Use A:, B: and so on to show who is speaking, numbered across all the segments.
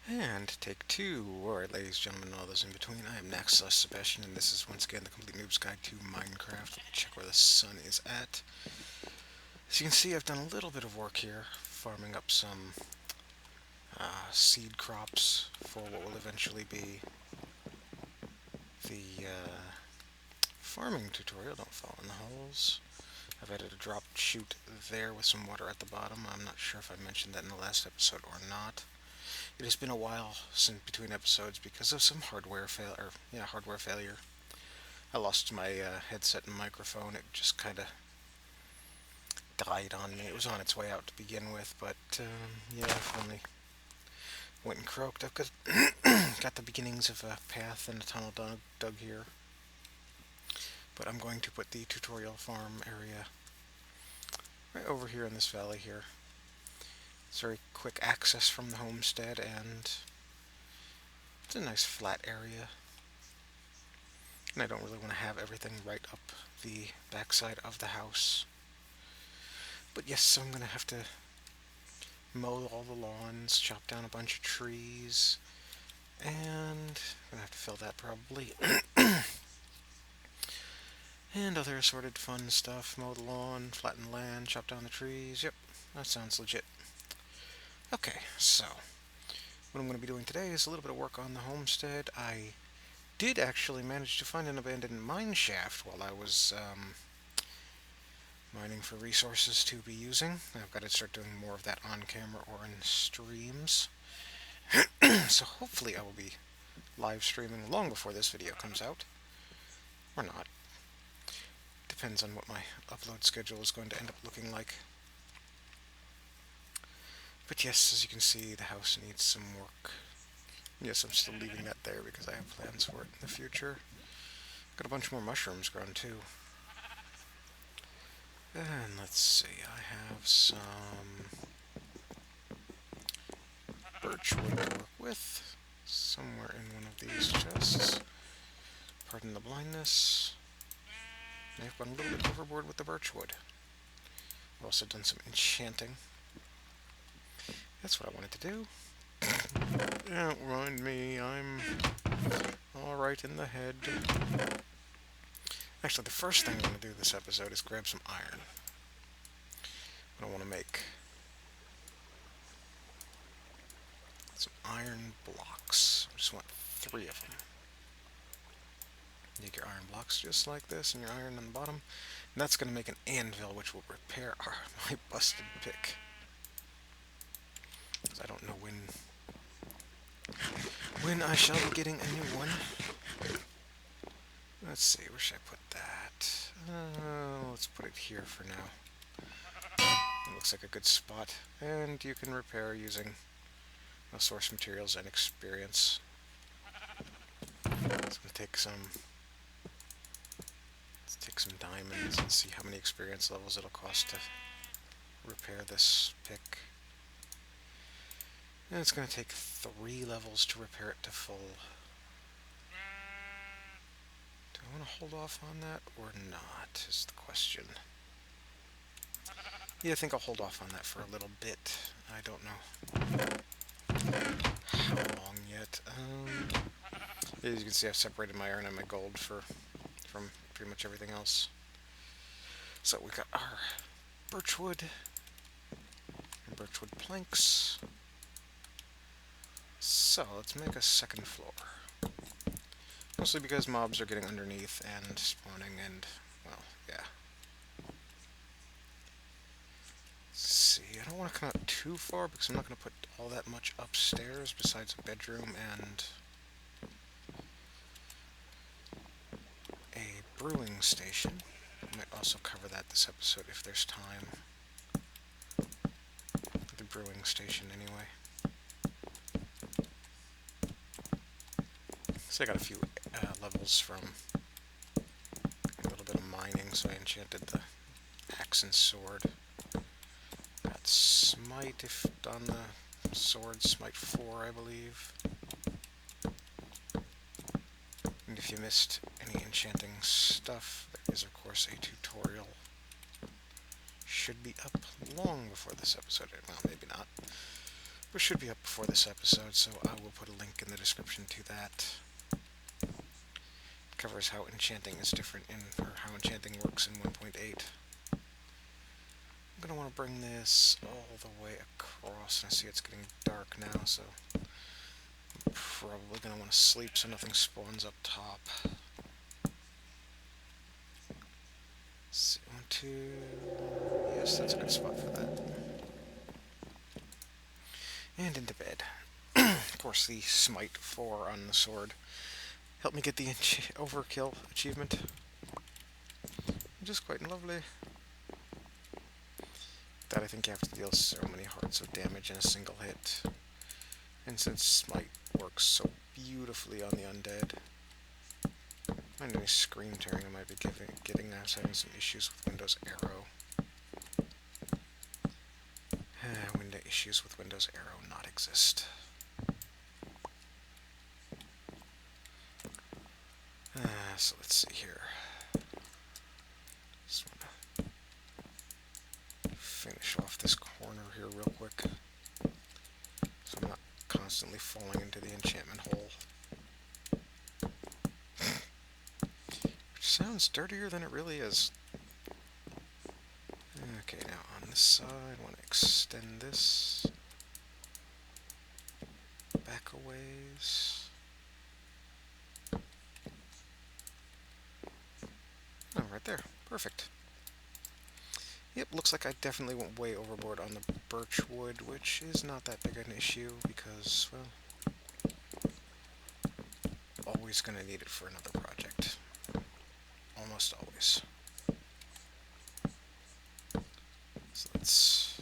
A: And take two. Alright, ladies, gentlemen, and all those in between. I am Nax/Sebastian, and this is once again the Complete Noob's Guide to Minecraft. Check where the sun is at. As you can see, I've done a little bit of work here, farming up some seed crops for what will eventually be the farming tutorial. Don't fall in the holes. I've added a drop chute there with some water at the bottom. I'm not sure if I mentioned that in the last episode or not. It has been a while since between episodes because of some hardware failure. I lost my headset and microphone. It just kind of died on me. It was on its way out to begin with, but yeah, I finally went and croaked. I've got the beginnings of a path and a tunnel dug here, but I'm going to put the tutorial farm area right over here in this valley here. It's very quick access from the homestead, and it's a nice flat area. And I don't really want to have everything right up the backside of the house. But yes, so I'm going to have to mow all the lawns, chop down a bunch of trees, and I'm going to have to fill that probably. And other assorted fun stuff. Mow the lawn, flatten the land, chop down the trees. Yep, that sounds legit. Okay, so what I'm going to be doing today is a little bit of work on the homestead. I did actually manage to find an abandoned mine shaft while I was mining for resources to be using. I've got to start doing more of that on camera or in streams. So hopefully I will be live streaming long before this video comes out. Or not. Depends on what my upload schedule is going to end up looking like. But yes, as you can see, the house needs some work. Yes, I'm still leaving that there because I have plans for it in the future. Got a bunch more mushrooms grown too. And let's see, I have some birch wood to work with. Somewhere in one of these chests. Pardon the blindness. I've gone a little bit overboard with the birch wood. I've also done some enchanting. That's what I wanted to do. Don't mind me, I'm alright in the head. Actually, the first thing I'm going to do this episode is grab some iron. I want to make some iron blocks. I just want 3 of them. Make your iron blocks just like this, and your iron on the bottom. And that's going to make an anvil, which will repair my busted pick. Because I don't know when I shall be getting a new one. Let's see, where should I put that? Let's put it here for now. It looks like a good spot. And you can repair using source materials and experience. Let's take some diamonds and see how many experience levels it'll cost to repair this pick. And it's going to take 3 levels to repair it to full. Do I want to hold off on that or not, is the question. Yeah, I think I'll hold off on that for a little bit. I don't know how long yet. As you can see, I've separated my iron and my gold from pretty much everything else. So we've got our birchwood planks. So let's make a second floor. Mostly because mobs are getting underneath and spawning and, well, yeah. Let's see, I don't want to come out too far because I'm not going to put all that much upstairs besides a bedroom and a brewing station. I might also cover that this episode if there's time. The brewing station, anyway. So I got a few levels from a little bit of mining, so I enchanted the axe and sword. Got smite on the sword, smite 4, I believe. And if you missed any enchanting stuff, there is of course a tutorial. Should be up long before this episode. Well, maybe not. which should be up before this episode, so I will put a link in the description to that. It covers how enchanting is different or how enchanting works in 1.8. I'm going to want to bring this all the way across, and I see it's getting dark now, so I'm probably going to want to sleep so nothing spawns up top. Let's see, 1, 2... Yes, that's a good spot for that. And into bed. Of course, the Smite 4 on the sword helped me get the Overkill achievement, which is quite lovely. That I think you have to deal so many hearts of damage in a single hit. And since Smite works so beautifully on the undead, I know any screen tearing I might be getting. I was having some issues with Windows Arrow. Issues with Windows Arrow not exist. So let's see here. Just want to finish off this corner here real quick, so I'm not constantly falling into the enchantment hole. Which sounds dirtier than it really is. Okay, now on this side, I want to extend this back a ways. Oh, right there. Perfect. Yep, looks like I definitely went way overboard on the birch wood, which is not that big an issue because, well, always going to need it for another project. Almost always. So let's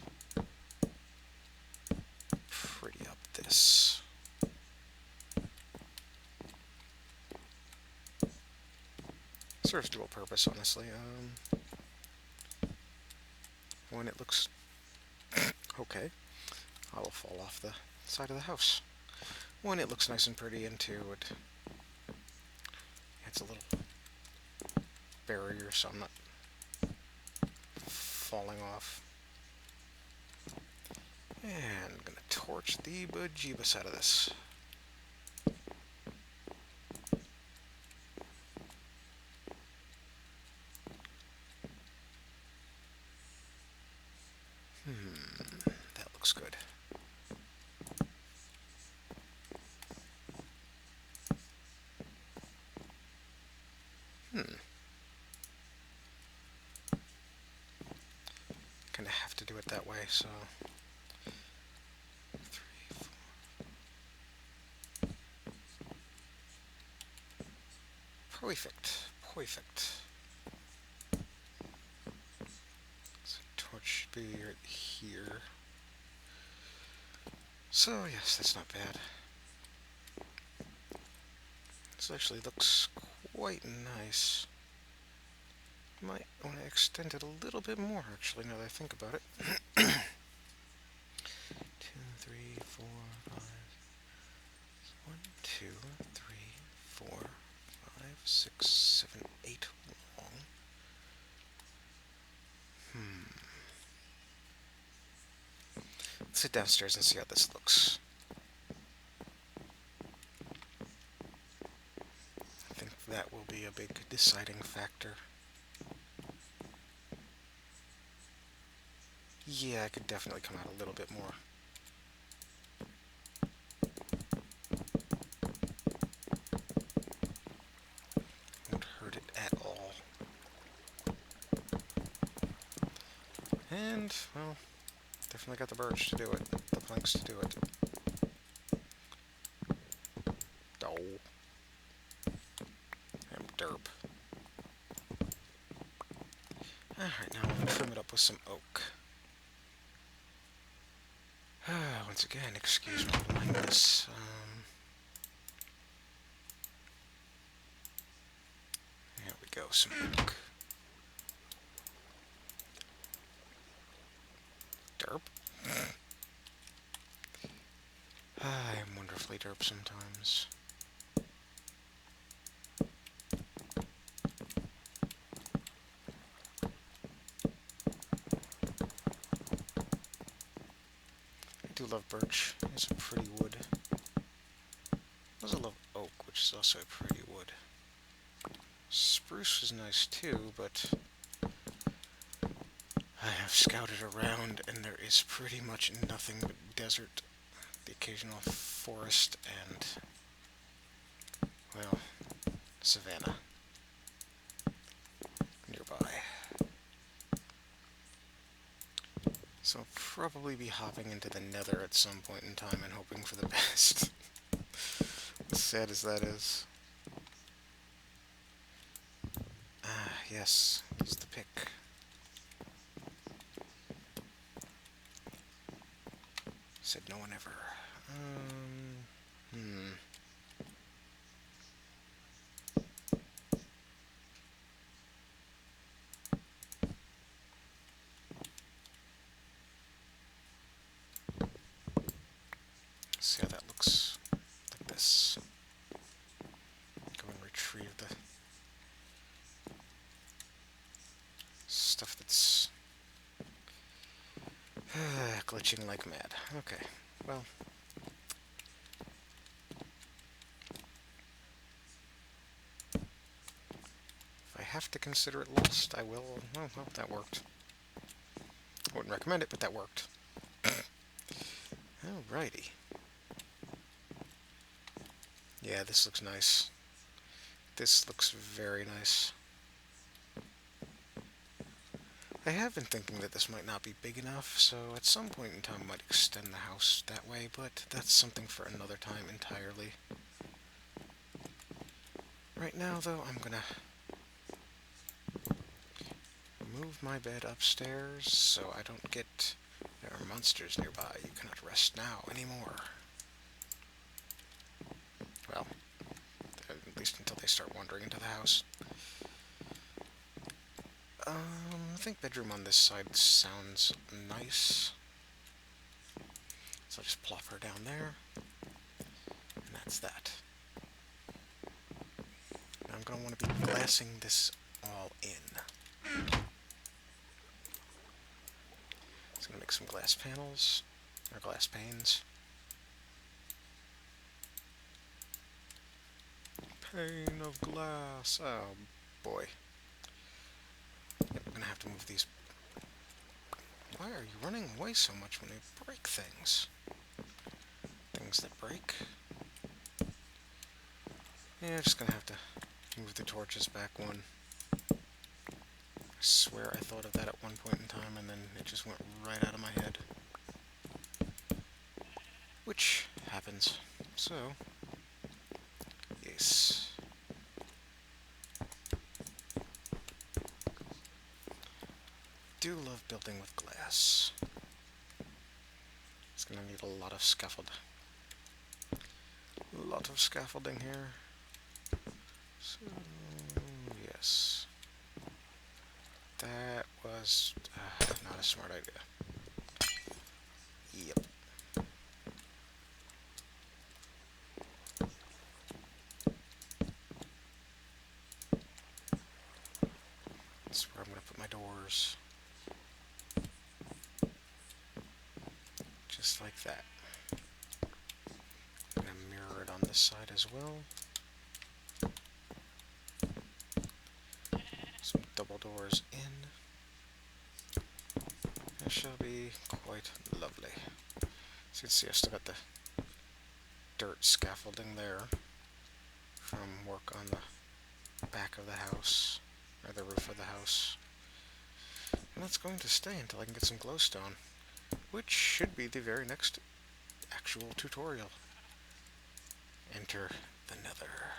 A: pretty up this. Serves dual purpose, honestly. When it looks okay, I will fall off the side of the house. When it looks nice and pretty, and two, it's a little barrier, so I'm not falling off. And I'm gonna torch the bejeebus out of this. That looks good. Kinda have to do it that way, so 3, 4. Perfect. So torch should be right here. So yes, that's not bad. This actually looks quite nice. Might want to extend it a little bit more, actually, now that I think about it. 2, 3, 4, 5. 1, 2, 3, 4, 5, 6, 7, 8 long. Let's sit downstairs and see how this looks. I think that will be a big deciding factor. Yeah, I could definitely come out a little bit more. Won't hurt it at all. And, well, definitely got the birch to do it. The planks to do it. Oh. I'm derp. Alright, now I'm going to trim it up with some oak. Once again, excuse me like this. There we go, some oak. Derp. I am wonderfully derp sometimes. I do love birch. is also a pretty wood. Spruce is nice too, but I have scouted around and there is pretty much nothing but desert, the occasional forest, and, well, savanna nearby. So I'll probably be hopping into the nether at some point in time and hoping for the best. As sad as that is. Ah, yes, use the pick. Said no one ever. Hmm. See how that looks like this. Go and retrieve the stuff that's glitching like mad. Okay, well. If I have to consider it lost, I will. Oh, well, that worked. I wouldn't recommend it, but that worked. Alrighty. Yeah, this looks nice. This looks very nice. I have been thinking that this might not be big enough, so at some point in time I might extend the house that way, but that's something for another time entirely. Right now, though, I'm gonna move my bed upstairs so I don't get... There are monsters nearby. You cannot rest now anymore. Well, at least until they start wandering into the house. I think bedroom on this side sounds nice. So I'll just plop her down there. And that's that. Now I'm going to want to be glassing this all in. So I'm going to make some glass panels, or glass panes. Pane of glass. Oh boy. Yep, I'm going to have to move these. Why are you running away so much when you break things? Things that break. Yeah, I'm just going to have to move the torches back one. I swear I thought of that at one point in time and then it just went right out of my head. Which happens. So, yes. Do love building with glass. It's gonna need a lot of scaffold. A lot of scaffolding here. So, yes. That was not a smart idea. Yep. That's where I'm gonna put my doors. Just like that. I'm gonna mirror it on this side as well. Some double doors in. That shall be quite lovely. So you can see I still got the dirt scaffolding there from work on the back of the house, or the roof of the house. And that's going to stay until I can get some glowstone, which should be the very next actual tutorial. Enter the nether.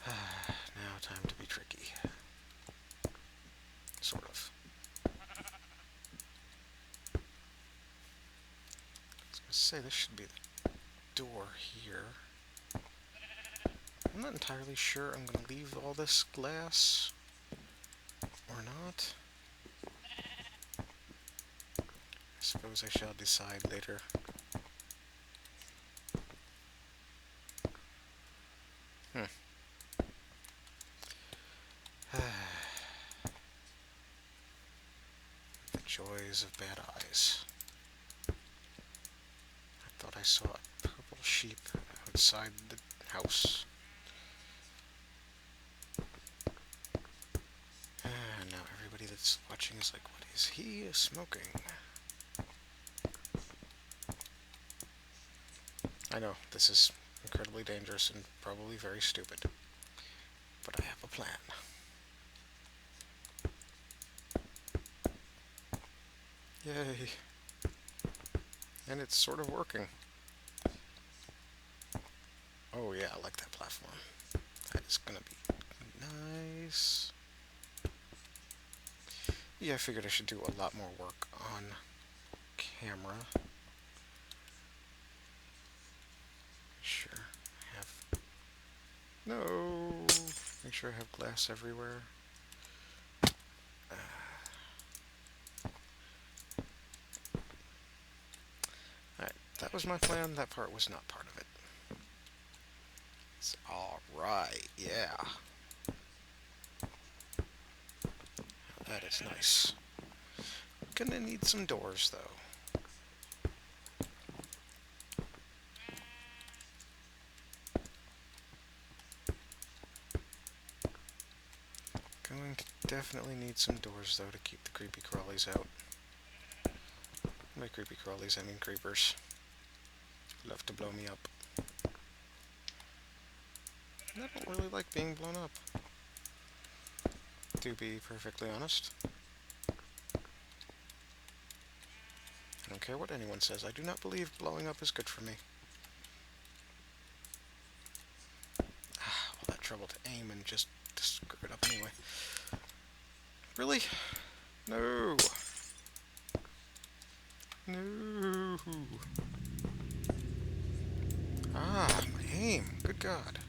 A: Now time to be tricky. Sort of. I was going to say this should be the door here. I'm not entirely sure I'm going to leave all this glass or not. I suppose I shall decide later. The joys of bad eyes. I saw a purple sheep outside the house. And now everybody that's watching is like, what is he smoking? I know, this is incredibly dangerous and probably very stupid. But I have a plan. Yay. And it's sort of working. Oh yeah, I like that platform. That is gonna be nice. Yeah, I figured I should do a lot more work on camera. Sure, I have... No! Make sure I have glass everywhere. Alright, that was my plan. That part was not part of it. Alright, yeah. That is nice. Gonna need some doors, though. Going to definitely need some doors, though, to keep the creepy crawlies out. By creepy crawlies, I mean creepers. Love to blow me up. I don't really like being blown up, to be perfectly honest. I don't care what anyone says. I do not believe blowing up is good for me. All that trouble to aim and just to screw it up anyway. Really? No! No! Ah, my aim. Good God.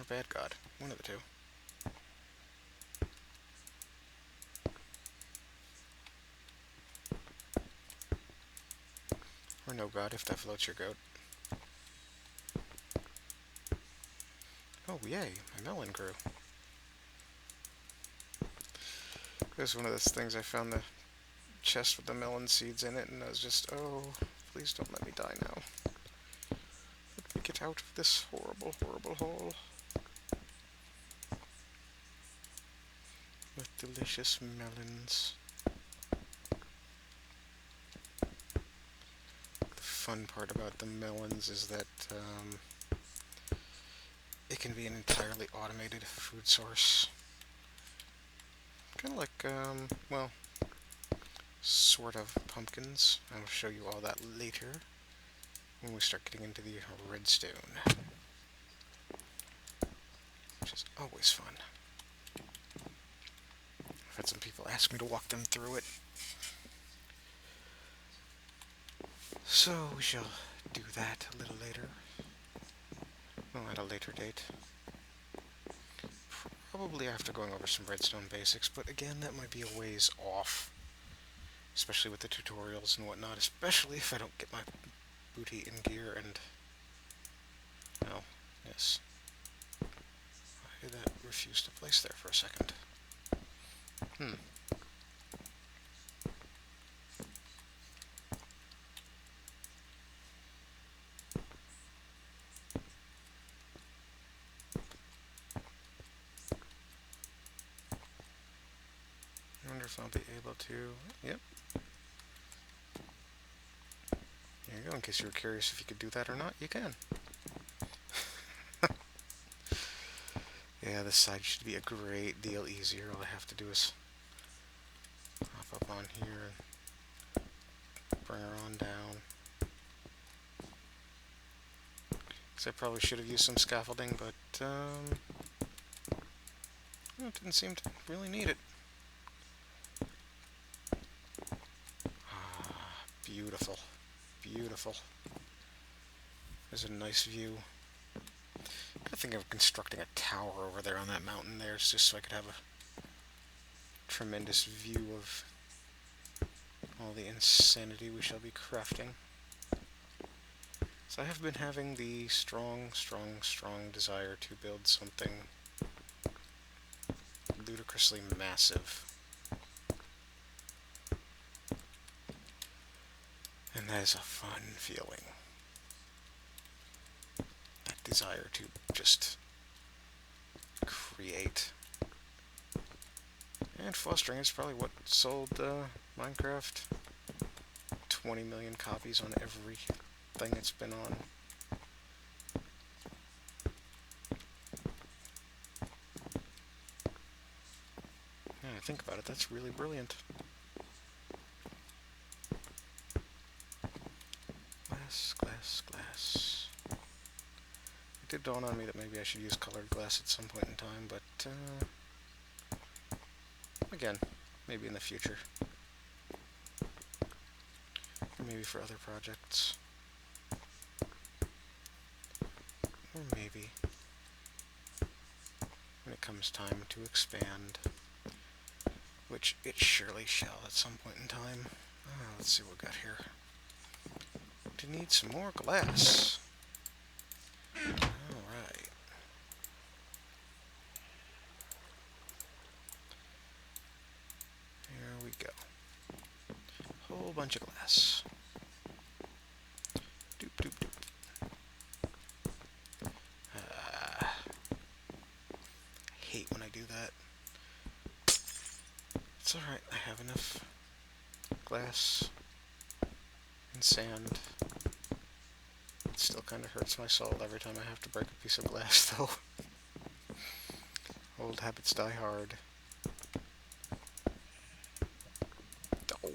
A: Or bad God. One of the two. Or no God, if that floats your goat. Oh, yay. My melon grew. It was one of those things. I found the chest with the melon seeds in it, and I was just, oh, please don't let me die now. Let me get out of this horrible, horrible hole. With delicious melons. The fun part about the melons is that it can be an entirely automated food source. Kind of like, well, sort of pumpkins. I'll show you all that later when we start getting into the redstone, which is always fun. I've had some people ask me to walk them through it. So we shall do that a little later. Well, at a later date. Probably after going over some redstone basics, but again, that might be a ways off. Especially with the tutorials and whatnot, especially if I don't get my booty in gear and... Oh, yes. Why did that refuse to place there for a second? I wonder if I'll be able to... Yep. There you go, in case you were curious if you could do that or not, you can. Yeah, this side should be a great deal easier. All I have to do is hop up on here and bring her on down. I probably should have used some scaffolding, but it didn't seem to really need it. Ah, beautiful. Beautiful. There's a nice view. I think of constructing a tower over there on that mountain there, just so I could have a tremendous view of all the insanity we shall be crafting. So I have been having the strong desire to build something ludicrously massive. That is a fun feeling. That desire to just create. And fostering is probably what sold Minecraft 20 million copies on every thing it's been on. Yeah, I think about it, that's really brilliant. Glass, glass, glass. It did dawn on me that maybe I should use colored glass at some point in time, but again, maybe in the future. Or maybe for other projects. Or maybe when it comes time to expand, which it surely shall at some point in time. Let's see what we got here. We need some more glass. Alright. Here we go. Whole bunch of glass. Doop, doop, doop. I hate when I do that. It's alright, I have enough glass and sand. It still kind of hurts my soul every time I have to break a piece of glass, though. Old habits die hard. Oh.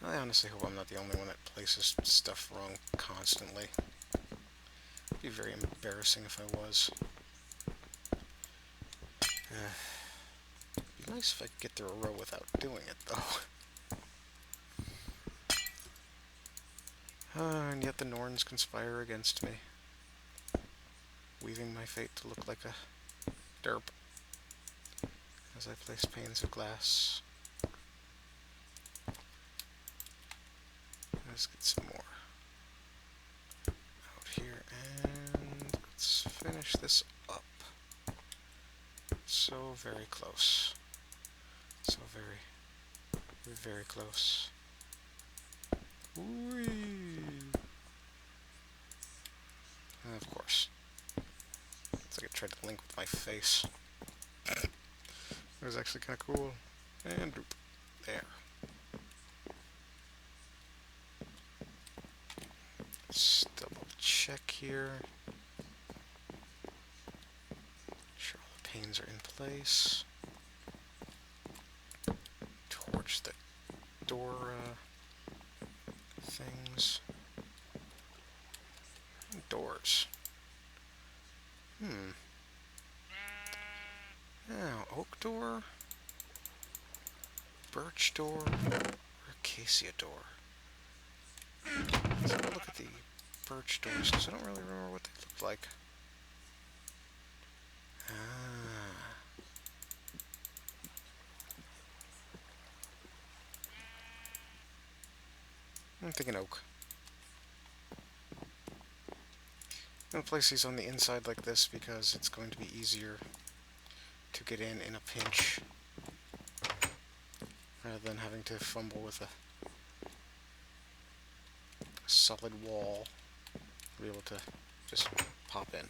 A: I honestly hope I'm not the only one that places stuff wrong constantly. It'd be very embarrassing if I was. It'd be nice if I could get through a row without doing it, though. And yet the Norns conspire against me, weaving my fate to look like a derp as I place panes of glass. Let's get some more out here, and let's finish this up. So very close. So very, very close. Whee! Of course. It's like I tried to link with my face. It was actually kind of cool. And doop. There. Let's double check here. Make sure all the panes are in place. Torch the door things. Doors. Now, oak door, birch door, or acacia door. Let's have a look at the birch doors, because I don't really remember what they look like. I'm thinking oak. I'm going to place these on the inside like this because it's going to be easier to get in a pinch rather than having to fumble with a solid wall. Be able to just pop in.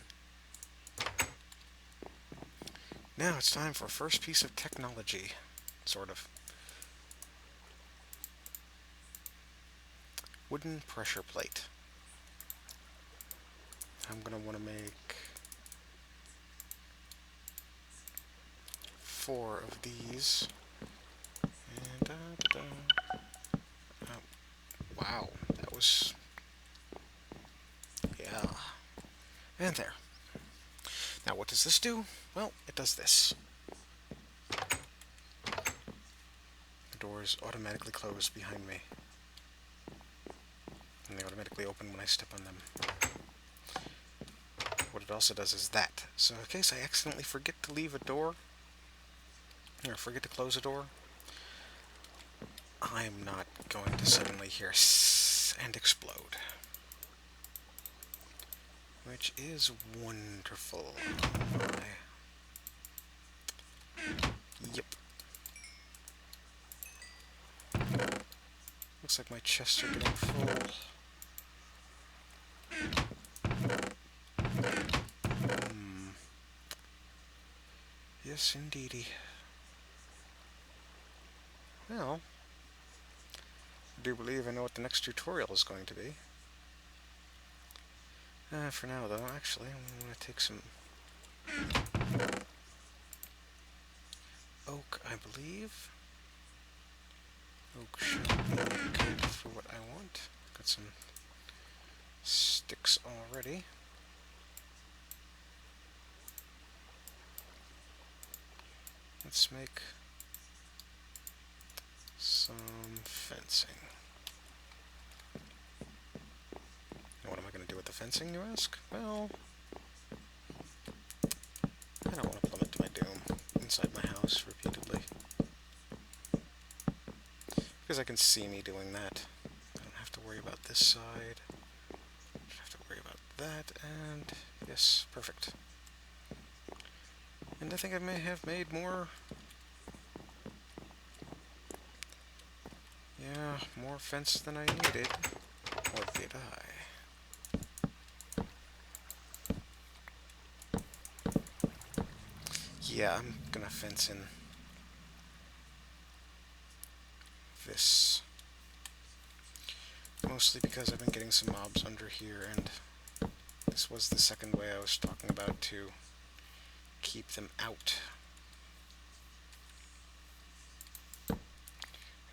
A: Now it's time for first piece of technology, sort of. Wooden pressure plate. I'm going to want to make 4 of these. And wow, that was, yeah. And there. Now what does this do? Well, it does this. The doors automatically close behind me. And they automatically open when I step on them. What it also does is that. So in case I accidentally forget to leave a door, or forget to close a door, I'm not going to suddenly hear sss and explode. Which is wonderful. Yep. Looks like my chests are getting full. Yes, indeedy. Well, I do believe I know what the next tutorial is going to be. For now, though, actually, I'm going to take some oak, I believe. Oak should be good for what I want. Got some sticks already. Let's make some fencing. What am I going to do with the fencing, you ask? Well, I don't want to plummet to my doom inside my house repeatedly. Because I can see me doing that. I don't have to worry about this side. I don't have to worry about that, and yes, perfect. And I think I may have made more... Yeah, more fence than I needed. Or did I? Yeah, I'm gonna fence in this. Mostly because I've been getting some mobs under here, and this was the second way I was talking about to keep them out.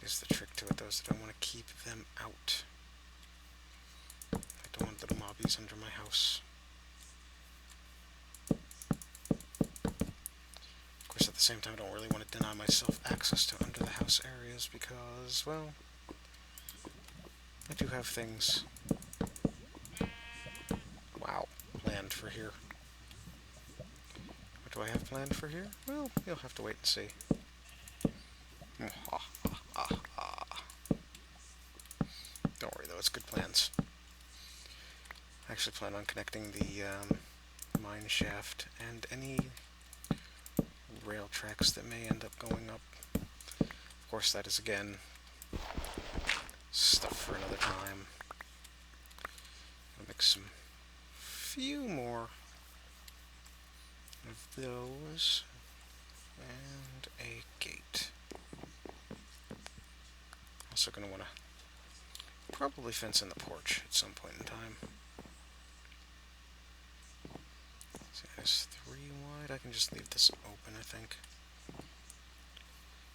A: Is the trick to it, though, is that I want to keep them out. I don't want little mobbies under my house. Of course, at the same time, I don't really want to deny myself access to under the house areas because, well, I do have things, wow, planned for here. What do I have planned for here? Well, you'll have to wait and see. Don't worry, though, it's good plans. I actually plan on connecting the mine shaft and any rail tracks that may end up going up. Of course, that is, again, stuff for another time. I'll make some few more of those, and a gate. Also going to want to probably fence in the porch at some point in time. So it's 3 wide. I can just leave this open, I think.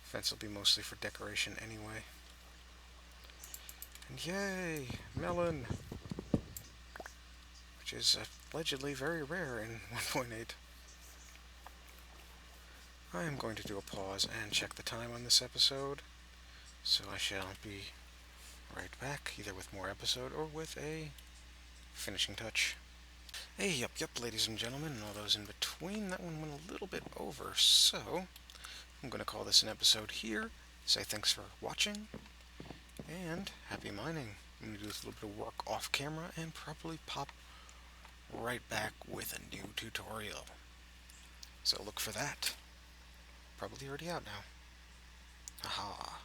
A: Fence will be mostly for decoration anyway. And yay! Melon! Which is allegedly very rare in 1.8. I am going to do a pause and check the time on this episode, so I shall be right back, either with more episode or with a finishing touch. Hey, yup, ladies and gentlemen, and all those in between, that one went a little bit over, so I'm going to call this an episode here, say thanks for watching, and happy mining. I'm going to do this little bit of work off camera and probably pop right back with a new tutorial. So look for that. Probably already out now. Haha.